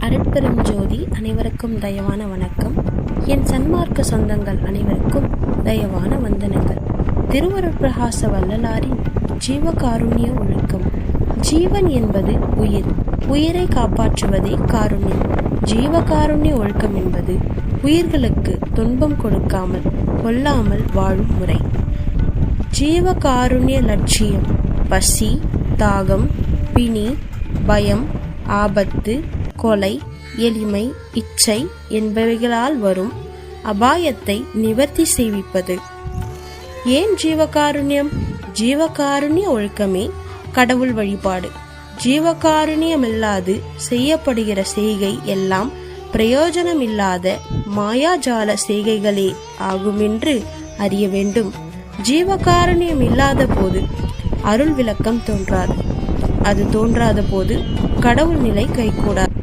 அருட்பெரும் ஜோதி அனைவருக்கும் தயவான வணக்கம். என் சன்மார்க்க சொந்தங்கள் அனைவருக்கும் தயவான வந்தனங்கள். திருவருட்பிரகாச வள்ளலாரின் ஜீவகாருண்ய ஒழுக்கம். ஜீவன் என்பது உயிர், உயிரை காப்பாற்றுவதே காருண்யம். ஜீவகாருண்ய ஒழுக்கம் என்பது உயிர்களுக்கு துன்பம் கொடுக்காமல் கொல்லாமல் வாழும் முறை. ஜீவகாருண்ய லட்சியம் பசி, தாகம், பிணி, பயம், ஆபத்து, கொலை, எளிமை, இச்சை என்பவைகளால் வரும் அபாயத்தை நிவர்த்தி செய்விப்பது. ஏன் ஜீவகாருண்யம்? ஜீவகாருண்ய ஒழுக்கமே கடவுள் வழிபாடு. ஜீவகாருண்யமில்லாது செய்யப்படுகிற செய்கை எல்லாம் பிரயோஜனமில்லாத மாயாஜால செய்கைகளே ஆகுமென்று அறிய வேண்டும். ஜீவகாருண்யம் இல்லாத போது அருள் விளக்கம் தோன்றாது. அது தோன்றாத போது கடவுள் நிலை கைகூடாது.